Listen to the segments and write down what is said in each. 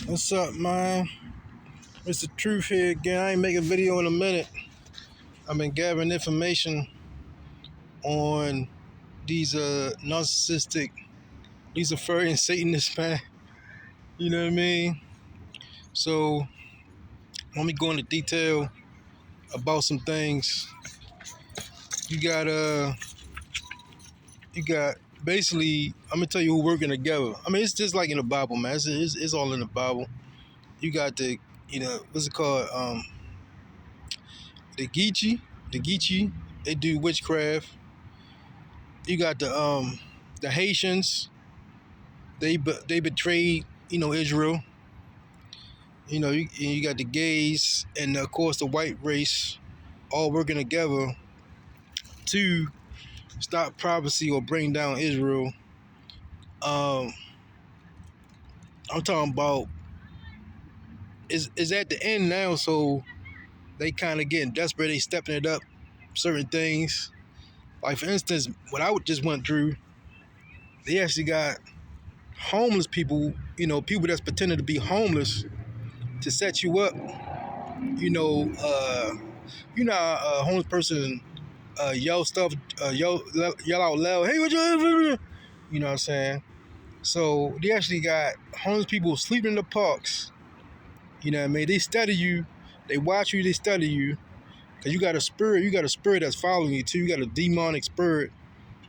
What's up, man? It's the truth here again. I ain't making a video in a minute. I've been gathering information on these narcissistic, Luciferian Satanists, man. You know what I mean? So let me go into detail about some things. You got basically. I'm gonna tell you who working together. I mean, it's just like in the Bible, man. It's all in the Bible. You got what's it called? The Geechee. They do witchcraft. You got the Haitians. They betrayed Israel. You got the gays and of course the white race all working together to stop prophecy or bring down Israel. Um, I'm talking about is at the end now, so they kind of getting desperate. They stepping it up, certain things. Like for instance, what I just went through, they actually got homeless people. People that's pretending to be homeless to set you up. You know, uh, a homeless person yell stuff, yell out loud, hey, what you know what I'm saying? So they actually got homeless people sleeping in the parks. You know what I mean? They study you, they watch you, they study you. Because you got a spirit that's following you too. You got a demonic spirit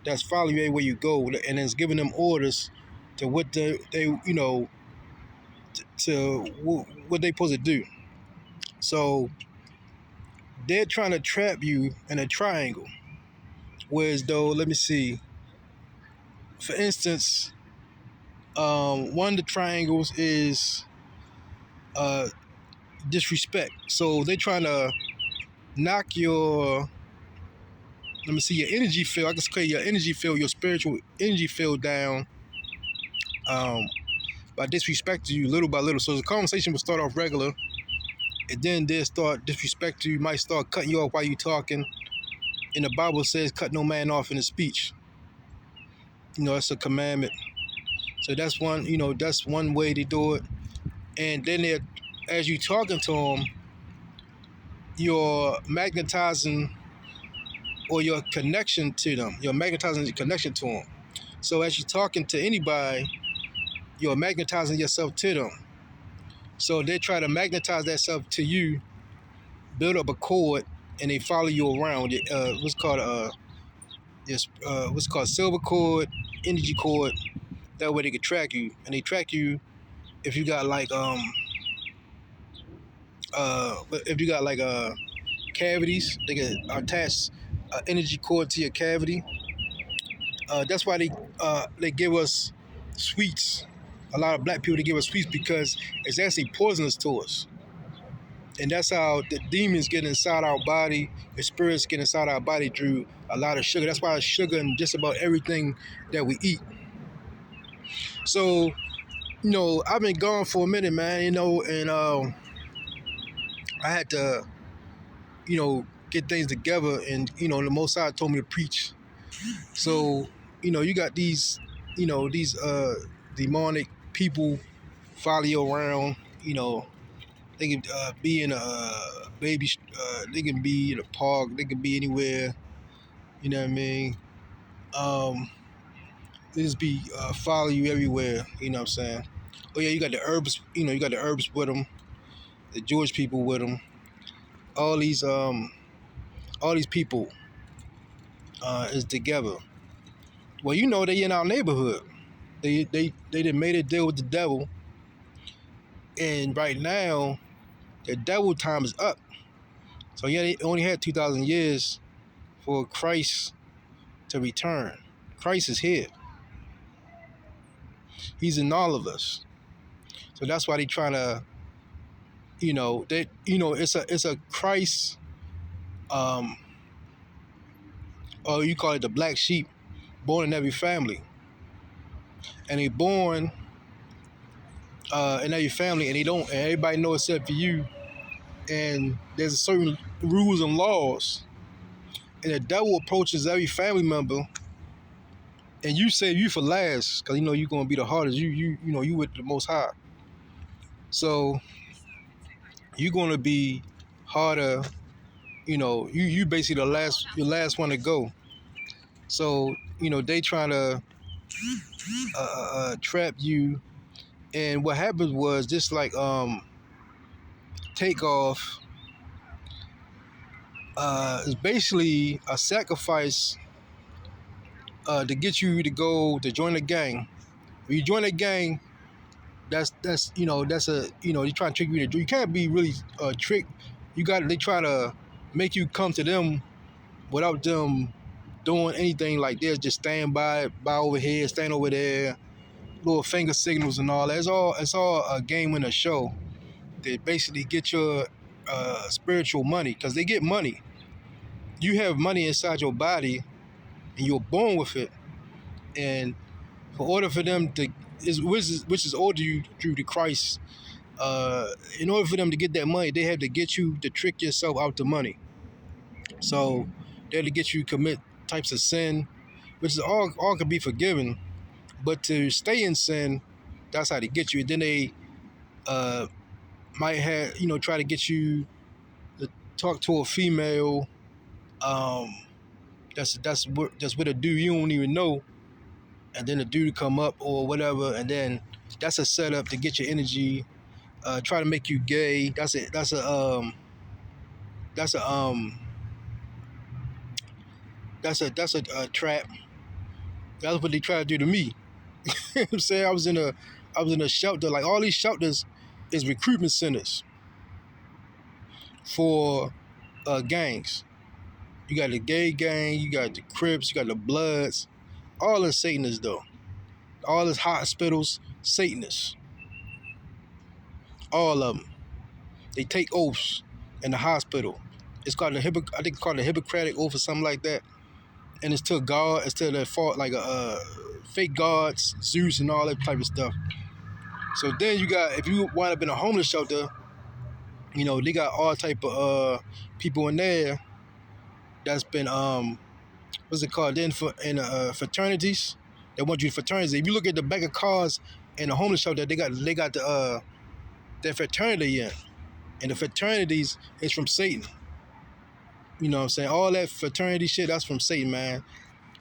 that's following you everywhere you go, and it's giving them orders to what to what they supposed to do. So they're trying to trap you in a triangle. Whereas though, let me see. For instance, one of the triangles is uh, disrespect. So they're trying to knock your, let me see, your energy field. I can say your energy field, your spiritual energy field down by disrespecting you little by little. So the conversation will start off regular, and then they'll start disrespecting you. Might start cutting you off while you're talking. And the Bible says, "Cut no man off in his speech." It's a commandment. So that's one. That's one way they do it. And then as you talking to them, you're magnetizing or your connection to them. You're magnetizing your connection to them. So as you're talking to anybody, you're magnetizing yourself to them. So they try to magnetize that self to you, build up a cord, and they follow you around. What's called silver cord, energy cord. That way they can track you, and they track you if you got cavities. They can attach an energy cord to your cavity. That's why they give us sweets. A lot of black people, they give us sweets because it's actually poisonous to us. And that's how the demons get inside our body, the spirits get inside our body through a lot of sugar. That's why there's sugar in just about everything that we eat. So, I've been gone for a minute, man, and I had to, get things together, and, the Most High told me to preach. So, you got these demonic people follow you around. They can be in a baby. They can be in a park. They can be anywhere. You know what I mean? They just be follow you everywhere. You know what I'm saying? Oh yeah, you got the herbs. You got the herbs with them. The Jewish people with them. All these people is together. Well, they in our neighborhood. They done made a deal with the devil, and right now, the devil time is up. So yeah, they only had 2,000 years for Christ to return. Christ is here. He's in all of us. So that's why they trying to, it's a Christ, or you call it the black sheep, born in every family, and they born in every family, and they don't, and everybody know except for you, and there's certain rules and laws, and the devil approaches every family member, and you save you for last, because you're gonna be the hardest. You with the Most High. So you're gonna be harder. You basically your last one to go. So they trying to trap you. And what happened was just like Takeoff is basically a sacrifice to get you to go to join the gang. When you join the gang, that's a they try to trick you to do. You can't be really tricked. They try to make you come to them without them doing anything like this. Just stand by over here, stand over there, little finger signals and all that. It's all a game and a show. They basically get your spiritual money because they get money. You have money inside your body and you're born with it. And for order for them to which is order you through to Christ. In order for them to get that money, they have to get you to trick yourself out the money. So they have to get you to commit types of sin, which is all can be forgiven. But to stay in sin, that's how they get you. Then they uh, might have try to get you to talk to a female. Um, that's what a dude you don't even know, and then the dude come up or whatever, and then that's a setup to get your energy. Try to make you gay. That's a that's a trap. That's what they try to do to me. You know what I'm saying I was in a shelter. Like all these shelters is recruitment centers for gangs. You got the gay gang, you got the Crips, you got the Bloods, all the Satanists though. All the hospitals, Satanists, all of them. They take oaths in the hospital. I think it's called the Hippocratic Oath or something like that. And it's to God, it's to the fault like fake gods, Zeus and all that type of stuff. So then you got if you wind up in a homeless shelter, they got all type of people in there that's been what's it called? Then for in fraternities, they want you to fraternities. If you look at the back of cars in the homeless shelter, they got the their fraternity in, and the fraternities is from Satan. You know what I'm saying? All that fraternity shit, that's from Satan, man.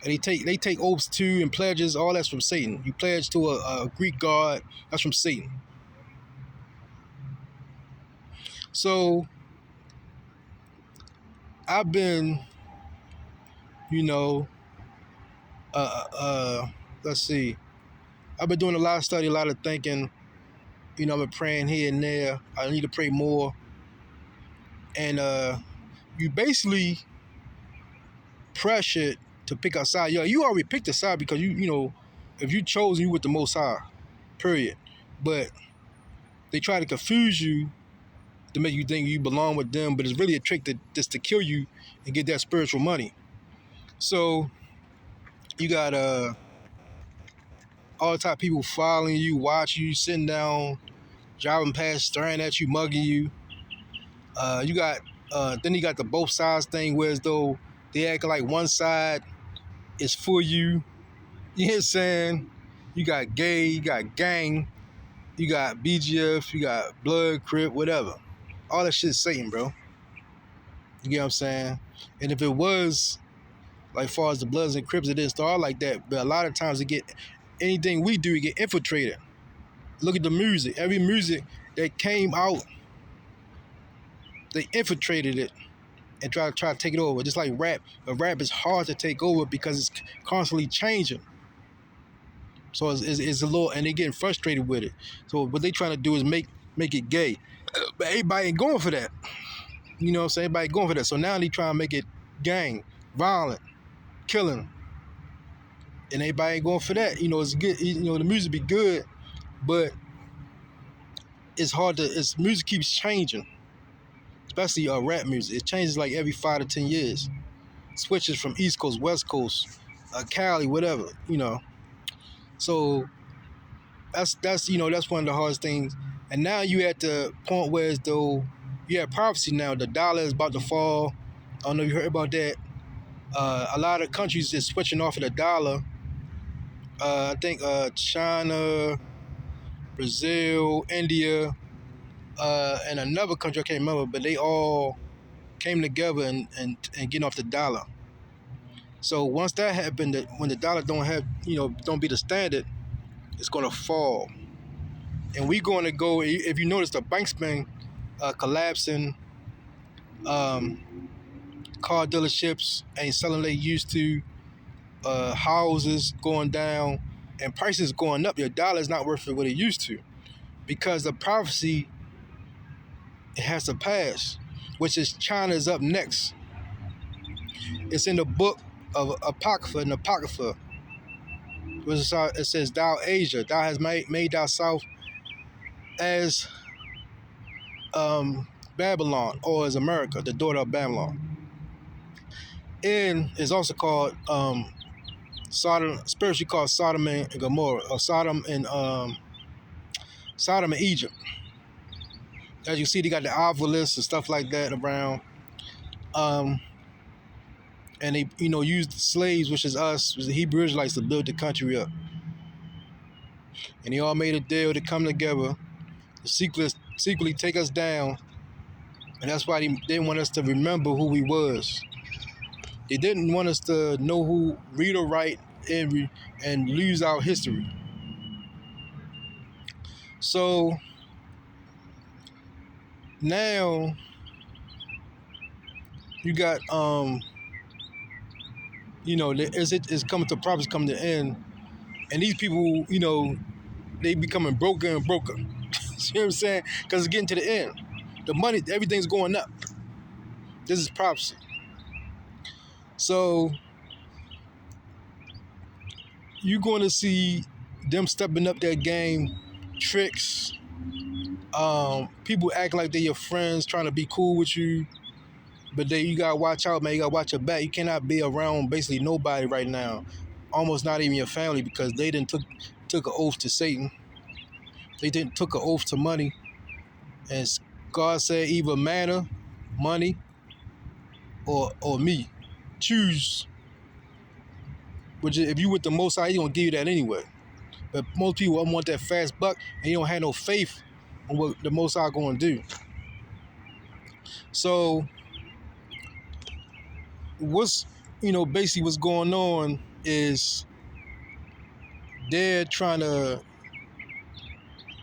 And they take oaths too and pledges, all that's from Satan. You pledge to a Greek god, that's from Satan. So I've been, you know, let's see, I've been doing a lot of study, a lot of thinking. I've been praying here and there. I need to pray more. And you basically pressured to pick a side. Yo, you already picked a side because if you chose, you with the Most High, period. But they try to confuse you to make you think you belong with them, but it's really a trick just to kill you and get that spiritual money. So you got all type of people following you, watching you, sitting down, driving past, staring at you, mugging you. You got then you got the both sides thing, where as though they act like one side is for you. You know what I'm saying? You got gay, you got gang, you got BGF, you got blood, crip, whatever. All that shit's Satan, bro. You get what I'm saying? And if it was like far as the Bloods and Crips, it didn't start like that. But a lot of times anything we do, it get infiltrated. Look at the music. Every music that came out, they infiltrated it and try to take it over. Just like rap. But rap is hard to take over because it's constantly changing. So it's a little, and they getting frustrated with it. So what they trying to do is make it gay. But everybody ain't going for that. You know what I'm saying? Everybody going for that. So now they trying to make it gang, violent, killing. And everybody ain't going for that. It's good. The music be good, but it's hard music keeps changing. Especially rap music. It changes like every 5 to 10 years. Switches from East Coast, West Coast, Cali, whatever, So that's one of the hardest things. And now you at the point where as though you have prophecy now. The dollar is about to fall. I don't know if you heard about that. A lot of countries is switching off of the dollar. I think China, Brazil, India, and another country I can't remember, but they all came together and getting off the dollar. So once that happened, when the dollar don't have, don't be the standard, it's gonna fall. And we going to go. If you notice, the banks been collapsing. Um, Car dealerships ain't selling they used to. Houses going down, and prices going up. Your dollar is not worth what it used to, because the prophecy, it has to pass, which is China's up next. It's in the book of Apocrypha, and Apocrypha, it says, "Thou Asia, thou has made thyself as Babylon, or as America, the daughter of Babylon." And it's also called Sodom, spiritually called Sodom and Gomorrah, or Sodom and Egypt. As you see, they got the obelisks and stuff like that around. And they, used slaves, which is us, the Hebrew Israelites, to build the country up. And they all made a deal to come together to secretly take us down. And that's why they didn't want us to remember who we was. They didn't want us to know who, read or write, and lose our history. So now you got it's coming to prophecy coming to end, and these people, they becoming broker and broker. See what I'm saying? Because it's getting to the end. The money, everything's going up. This is prophecy. So you're going to see them stepping up their game, tricks, people acting like they're your friends, trying to be cool with you. But then you gotta watch out, man. You gotta watch your back. You cannot be around basically nobody right now. Almost not even your family, because they didn't took an oath to Satan. They didn't took an oath to money. And God said, either manna, money, or me. Choose. Which, if you with the Most High, He gonna give you that anyway. But most people want that fast buck, and you don't have no faith on what the Most High gonna do. So basically what's going on is they're trying to,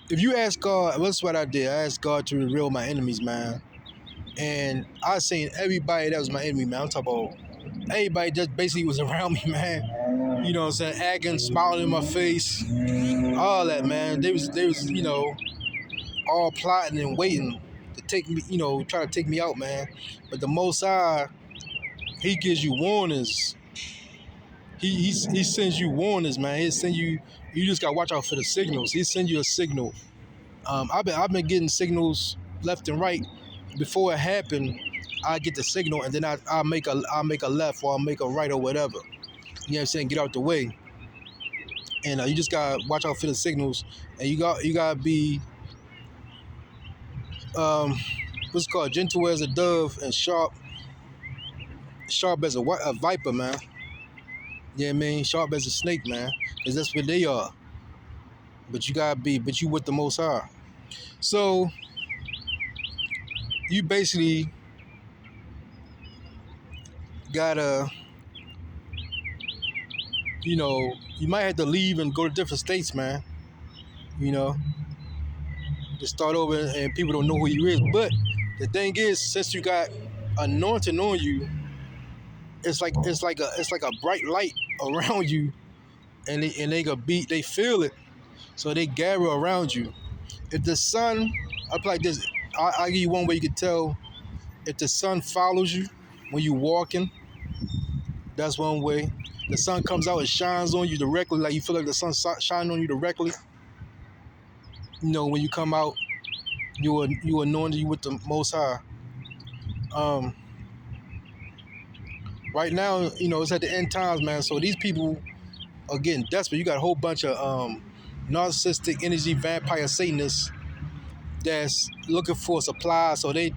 if you ask God, that's what I did. I asked God to reveal my enemies, man. And I seen everybody that was my enemy, man. I'm talking about everybody that basically was around me, man. You know what I'm saying? Acting, smiling in my face, all that, man. They was all plotting and waiting to take me, try to take me out, man. But the Most High, He gives you warnings. He sends you warnings, man. He send you. You just gotta watch out for the signals. He send you a signal. I've been getting signals left and right. Before it happened, I get the signal, and then I make a left, or I'll make a right, or whatever. You know what I'm saying? Get out the way. And you just gotta watch out for the signals, and you gotta be what's it called, gentle as a dove and sharp as a viper, man. Yeah, man, sharp as a snake, man. Because that's what they are. But you with the Most High. So you basically gotta, you might have to leave and go to different states, man. To start over, and people don't know who you is. But the thing is, since you got anointing on you, it's like a bright light around you, and they feel it, so they gather around you. If the sun, I play like this. I give you one way you can tell if the sun follows you when you walking. That's one way. The sun comes out and shines on you directly, like you feel like the sun shining on you directly. When you come out, you anointed, you with the Most High. Right now, it's at the end times, man. So these people are getting desperate. You got a whole bunch of narcissistic energy vampire Satanists that's looking for supply. So they're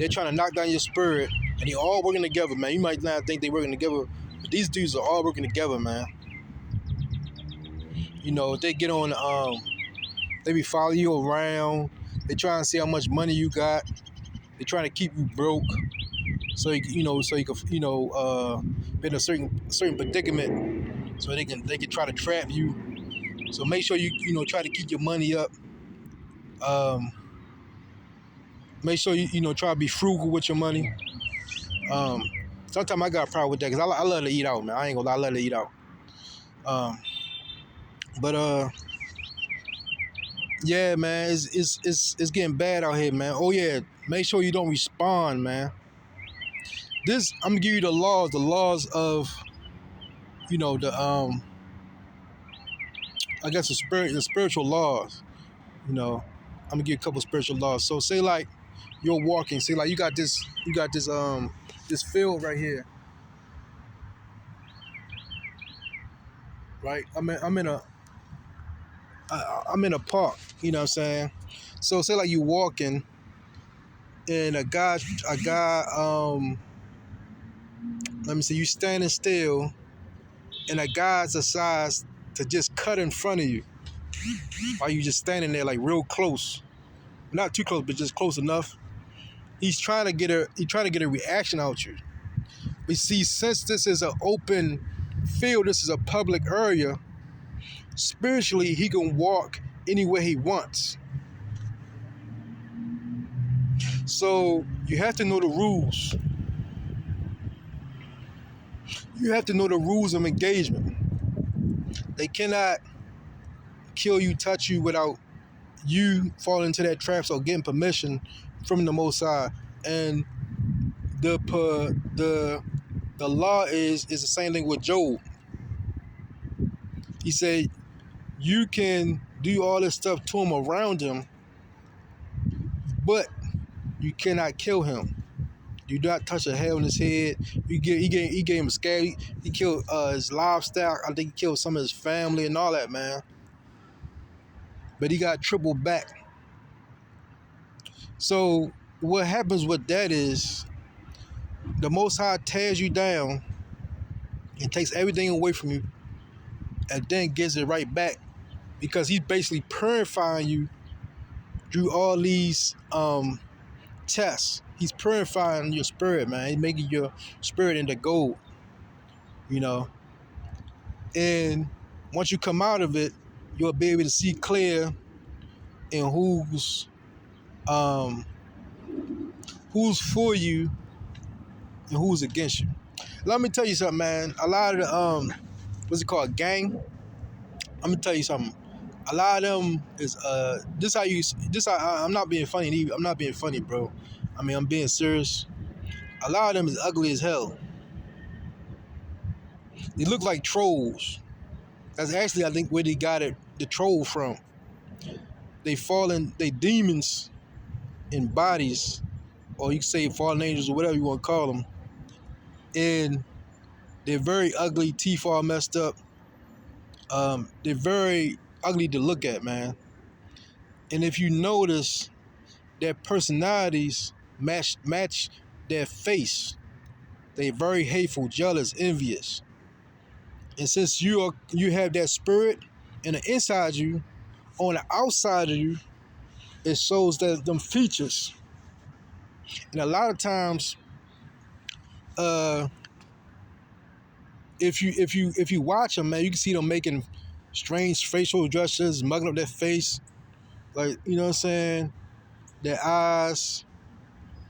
trying to knock down your spirit, and they all working together, man. You might not think they working together, but these dudes are all working together, man. They get on, they be following you around. They try and see how much money you got. They trying to keep you broke, so so you can be in a certain predicament, so they can try to trap you. So make sure you try to keep your money up. Um, Make sure you try to be frugal with your money. Um, Sometimes I got a problem with that because I love to eat out, man. I ain't gonna lie, I love to eat out. Um, but yeah, man, it's getting bad out here, man. Oh yeah, make sure you don't respond, man. I'm gonna give you the laws of the I guess the spiritual laws. I'm gonna give you a couple spiritual laws. So say like you're walking, say like you got this field right here, right? I'm in a park, you know what I'm saying? So say like you walking and a guy let me see, you standing still and a guy's decides to just cut in front of you while you just standing there like real close. Not too close, but just close enough. He's trying to get a reaction out you. But see, since this is an open field, this is a public area, spiritually he can walk anywhere he wants. So you have to know the rules. You have to know the rules of engagement. They cannot kill you, touch you without you falling into that trap or getting permission from the Most High. And the law is the same thing with Job. He said you can do all this stuff to him around him, but you cannot kill him. You do not touch a hair on his head. He gave him a scare. He killed his livestock. I think he killed some of his family and all that, man. But he got triple back. So what happens with that is the Most High tears you down and takes everything away from you and then gives it right back because he's basically purifying you through all these tests. He's purifying your spirit, man. He's making your spirit into gold, you know. And once you come out of it, you'll be able to see clear in who's for you and who's against you. Let me tell you something, man. A lot of the what's it called, gang? I'm gonna tell you something. A lot of them is I'm not being funny. I'm not being funny, bro. I mean, I'm being serious. A lot of them is ugly as hell. They look like trolls. That's actually, I think, where they got the troll from. They demons in bodies, or you can say fallen angels or whatever you want to call them. And they're very ugly, teeth all messed up. They're very ugly to look at, man. And if you notice, their personalities match their face. They're very hateful, jealous, envious. And since you have that spirit in the inside you, on the outside of you, it shows that them features. And a lot of times, if you watch them, man, you can see them making strange facial gestures, mugging up their face, like, you know what I'm saying? Their eyes.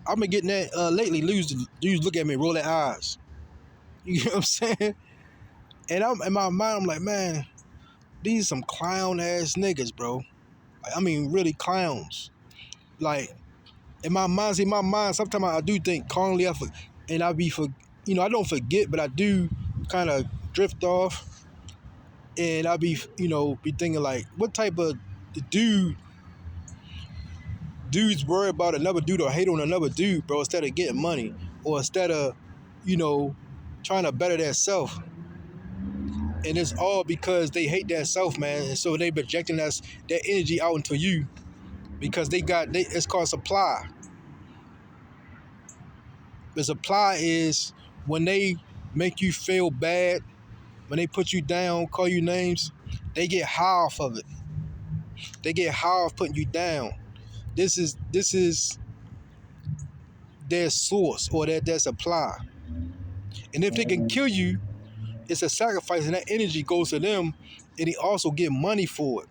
I've been getting that lately. Dudes look at me, roll their eyes. You know what I'm saying? And I'm in my mind, I'm like, man, these some clown ass niggas, bro. Like, I mean, really clowns. Like, in my mind, sometimes I do think calmly, and I be I don't forget, but I do kind of drift off, and I be thinking like, what type of dudes worry about another dude or hate on another dude, bro, instead of getting money or instead of trying to better their self. And it's all because they hate their self, man, and so they projecting their energy out into you because it's called supply. The supply is when they make you feel bad, when they put you down, call you names, they get high off of it. They get high off putting you down. This is their source or their supply. And if they can kill you, it's a sacrifice, and that energy goes to them, and they also get money for it.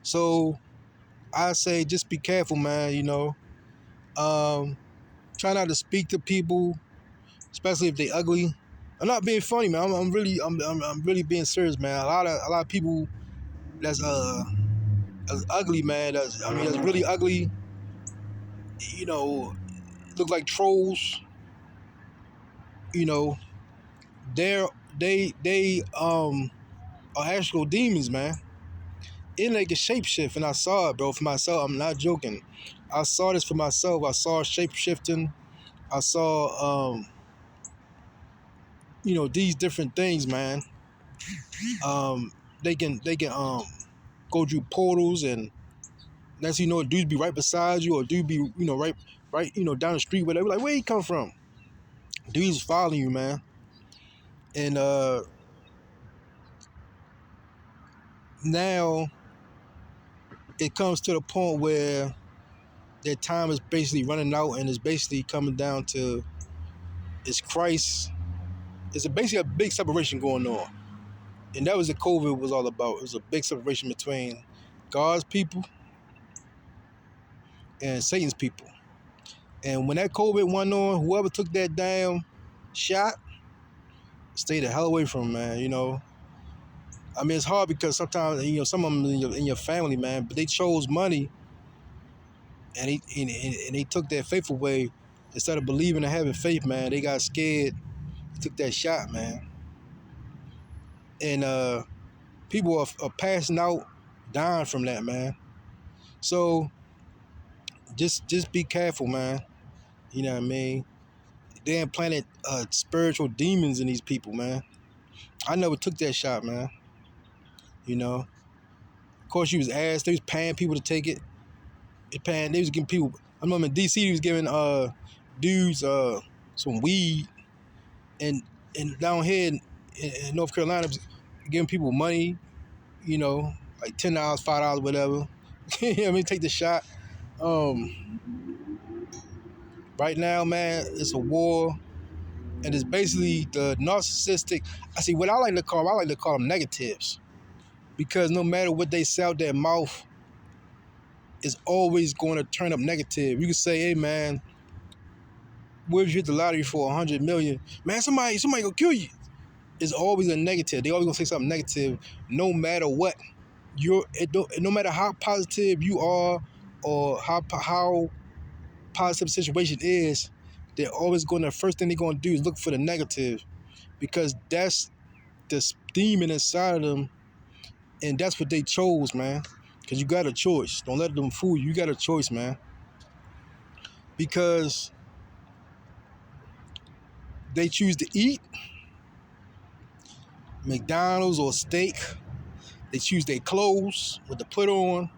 So I say just be careful, man. Um, try not to speak to people, especially if they ugly. I'm not being funny, man. I'm really being serious, man. A lot of people that's ugly, man. That's really ugly. You know, look like trolls. You know, they're they are actual demons, man. And they can shapeshift, and I saw it, bro, for myself. I'm not joking. I saw this for myself. I saw shape shifting. I saw these different things, man. They can go through portals, and next thing you know, dudes be right beside you, or dude be right down the street, whatever. Like, where he come from? Dudes following you, man. And now it comes to the point where their time is basically running out, and it's basically coming down to it's Christ. It's basically a big separation going on, and that was what COVID was all about. It was a big separation between God's people and Satan's people. And when that COVID went on, whoever took that damn shot, stay the hell away from them, man. It's hard because sometimes some of them in your family, man, but they chose money, and they took their faith away. Instead of believing and having faith, man, they got scared, took that shot, man. And people are passing out, dying from that, man. So just be careful, man. You know what I mean? They implanted spiritual demons in these people, man. I never took that shot, man. Of course, you was asked. They was paying people to take it. They was giving people. I remember in DC, he was giving dudes some weed, and down here in North Carolina, giving people money. Like $10, $5, whatever. You know what I mean? Take the shot. Um, right now, man, it's a war, and it's basically the narcissistic. I see what I like to call them negatives, because no matter what they say out their mouth, it's always going to turn up negative. You can say, "Hey, man, what if you hit the lottery for 100 million? Man, somebody gonna kill you." It's always a negative. They always gonna say something negative, no matter what. No matter how positive you are, or how positive the situation is, they're always gonna, first thing they're gonna do is look for the negative, because that's the demon inside of them, and that's what they chose, man. Because you got a choice. Don't let them fool you. You got a choice, man. Because they choose to eat McDonald's or steak. They choose their clothes, what to put on,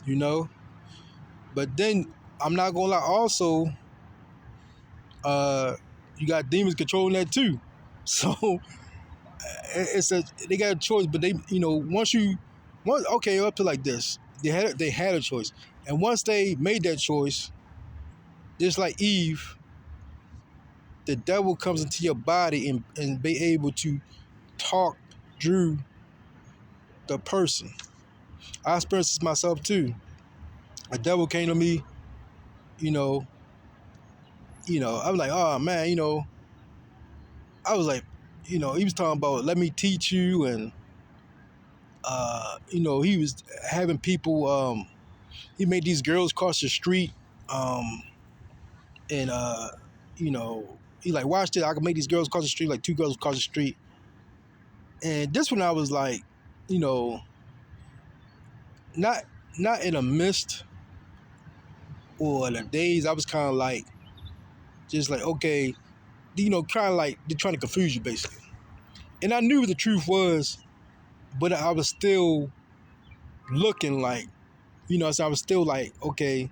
you know. But then, I'm not gonna lie, also, you got demons controlling that too. So they got a choice, but okay, up to like this, they had a choice, and once they made that choice, just like Eve, the devil comes into your body and be able to talk through the person. I experienced this myself too. A devil came to me, you know, I'm like, oh man, I was like, he was talking about let me teach you, and he was having people. He made these girls cross the street, and you know, he like, watch this. I can make these girls cross the street, like two girls cross the street. And this one, I was like, you know, not in a mist or the days. I was kind of like, just like, okay, kind of like they're trying to confuse you, basically. And I knew what the truth was, but I was still looking like, so I was still like, okay,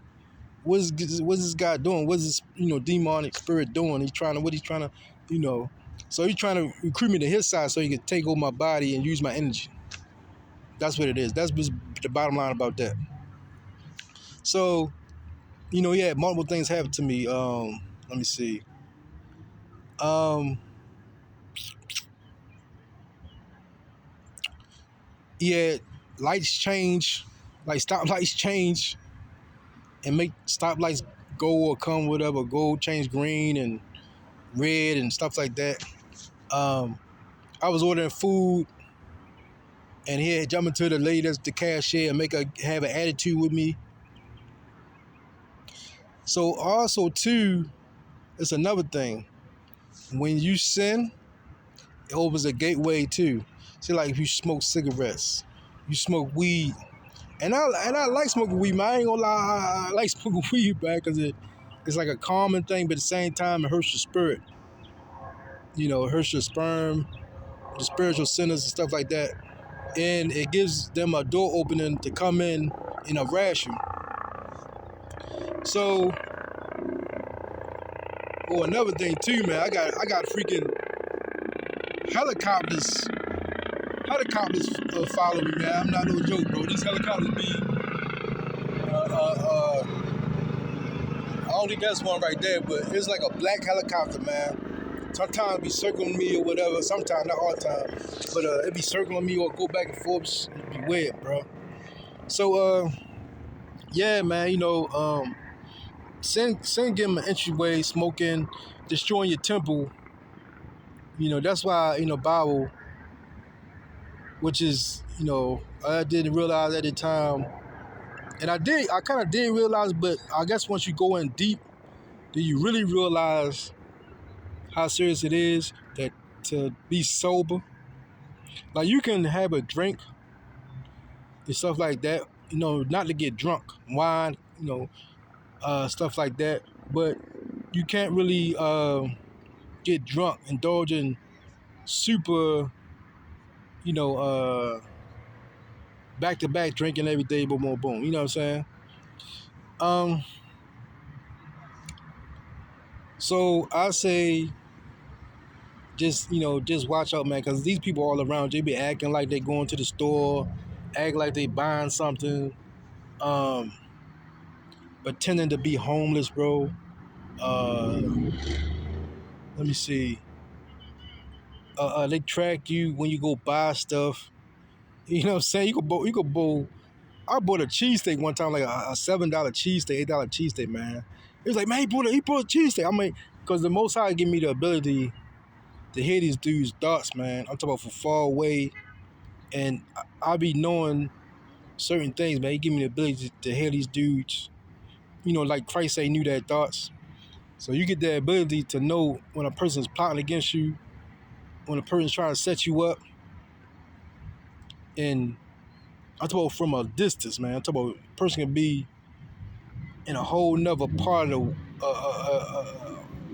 what's this guy doing? What's this, demonic spirit doing? He's trying to, you know. So he's trying to recruit me to his side so he can take over my body and use my energy. That's what it is. That's the bottom line about that. So, yeah, multiple things happened to me. Let me see. Yeah, lights change, like stoplights change, and make stoplights go or come, whatever, go change green and red and stuff like that. I was ordering food, and he had jumped into the lady that's the cashier and make her have an attitude with me. So also too, it's another thing. When you sin, it opens a gateway too. See, like if you smoke cigarettes, you smoke weed, and I like smoking weed, man. I ain't gonna lie, I like smoking weed, man, because it's like a calming thing, but at the same time, it hurts your spirit. It hurts your sperm, the spiritual centers and stuff like that, and it gives them a door opening to come in and harass you. So, another thing too, man, I got freaking helicopters following me, man. I'm not no joke, bro. These helicopters be, I don't think that's one right there, but it's like a black helicopter, man. Sometimes it be circling me or whatever. Sometimes, not all the time, but it be circling me or go back and forth. It be weird, bro. So, yeah, man. Sin give them an entryway, smoking, destroying your temple. That's why Bible, which is I didn't realize at the time, and I kind of did realize, but I guess once you go in deep, then you really realize how serious it is that to be sober. Like you can have a drink and stuff like that, not to get drunk, wine, stuff like that, but you can't really get drunk, indulge in super, back to back drinking every day, boom, boom, boom. You know what I'm saying? So I say, just watch out, man, because these people all around, they be acting like they going to the store, act like they buying something, pretending to be homeless, bro. Let me see. They track you when you go buy stuff. You know what I'm saying? You could bowl. I bought a cheesesteak one time, like a $7 cheesesteak, $8 cheesesteak, man. It was like, man, he bought a cheesesteak. I mean, because the Most High give me the ability to hear these dudes' thoughts, man. I'm talking about from far away, and I be knowing certain things, man. He give me the ability to hear these dudes. Like Christ say, knew their thoughts. So you get the ability to know when a person's plotting against you, when a person's trying to set you up, and I'm talking about from a distance, man. I'm talking about a person can be in a whole nother part of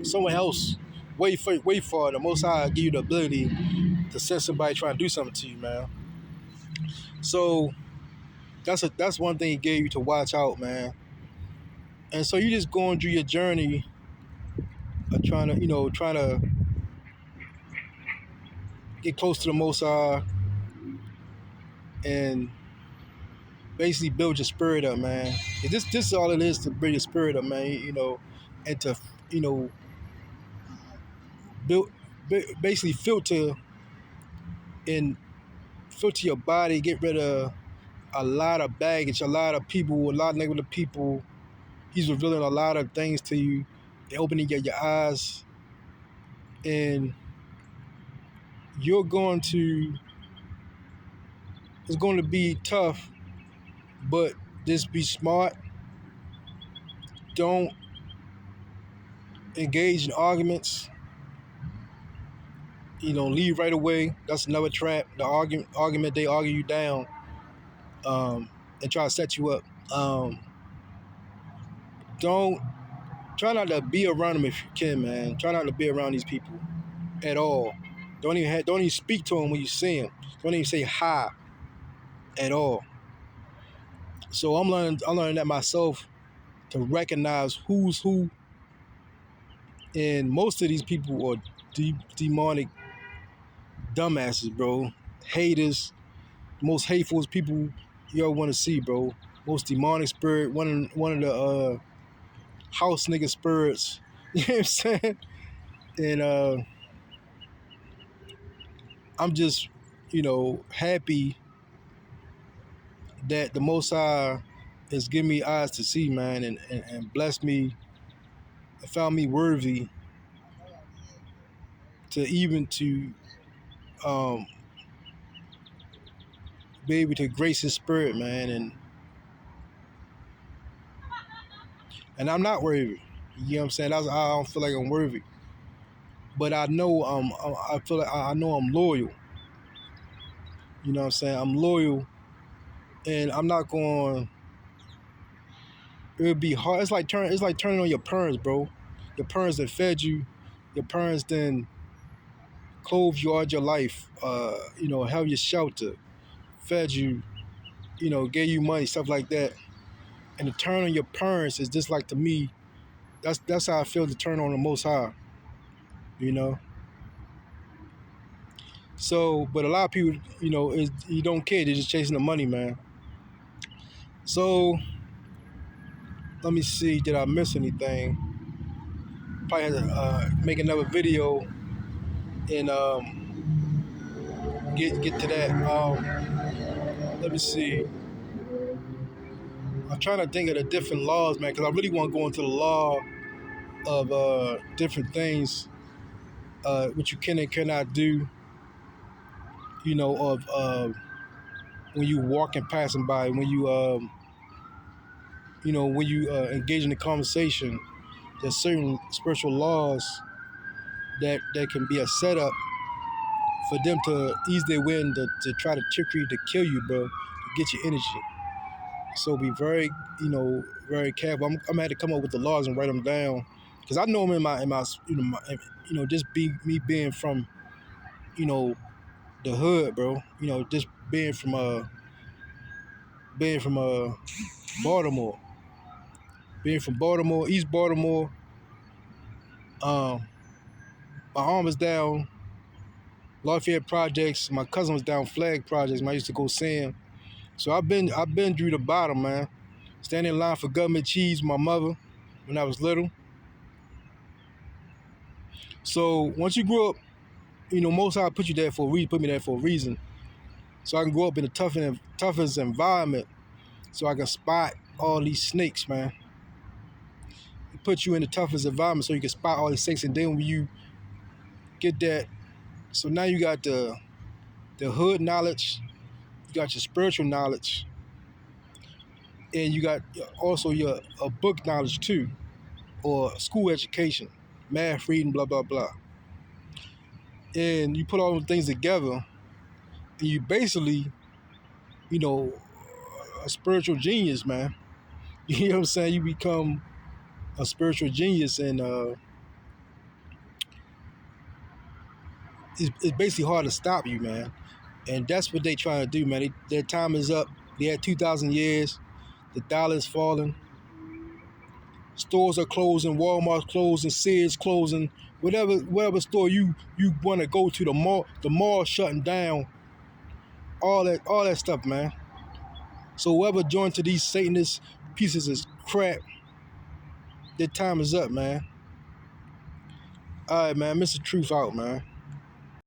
someone else, way far. The Most High give you the ability to set somebody trying to do something to you, man. So that's one thing He gave you to watch out, man. And so you just going through your journey of trying to get close to the Most High and basically build your spirit up, man. This is all it is, to build your spirit up, man. And to build, basically filter your body, get rid of a lot of baggage, a lot of people, a lot of negative people. He's revealing a lot of things to you, opening your eyes, and it's going to be tough, but just be smart. Don't engage in arguments. Leave right away. That's another trap. The argument, they argue you down, and try to set you up. Don't try not to be around them if you can, man. Try not to be around these people at all. Don't even speak to them when you see them. Don't even say hi at all. So I'm learning that myself, to recognize who's who, and most of these people are demonic dumbasses, bro. Haters, most hateful people you ever want to see, bro. Most demonic spirit, one of the house nigga spirits. You know what I'm saying? And I'm just, happy that the Most High has given me eyes to see, man, and blessed me and found me worthy to um, be able to grace His Spirit, man, and I'm not worthy. You know what I'm saying? I don't feel like I'm worthy, but I know I feel like I know I'm loyal. You know what I'm saying? I'm loyal, and I'm not going. It would be hard. It's like turning on your parents, bro. Your parents that fed you, your parents then clothed you all your life. Have your shelter, fed you, gave you money, stuff like that. And to turn on your parents is just like, to me, that's how I feel to turn on the Most High. You know. So, but a lot of people, you don't care. They're just chasing the money, man. So let me see. Did I miss anything? Probably had to make another video and get to that. Let me see. I'm trying to think of the different laws, man, because I really want to go into the law of different things, what you can and cannot do. Of when you walking passing by, when you engage in a conversation. There's certain spiritual laws that can be a setup for them to ease their way and to try to trick you, to kill you, bro, to get your energy. So be very, very careful. I'm gonna have to come up with the laws and write them down, because I know them just me being from, the hood, bro. Just being from Baltimore, East Baltimore. Um, my arm was down Lafayette Projects. My cousin was down Flag Projects. I used to go see him. So I've been through the bottom, man. Standing in line for government cheese with my mother when I was little. So once you grow up, Most High put me there for a reason. So I can grow up in the toughest environment, so I can spot all these snakes, man. He put you in the toughest environment so you can spot all these snakes, and then when you get that, so now you got the hood knowledge, you got your spiritual knowledge, and you got also your book knowledge too, or school education, math, reading, blah, blah, blah. And you put all those things together, and you basically, a spiritual genius, man. You know what I'm saying? You become a spiritual genius, and it's basically hard to stop you, man. And that's what they trying to do, man. Their time is up. They had 2,000 years. The dollar's falling. Stores are closing. Walmart's closing. Sears closing. Whatever store you want to go to, the mall shutting down. All that stuff, man. So whoever joined to these Satanist pieces of crap, their time is up, man. All right, man. Mr. Truth out, man.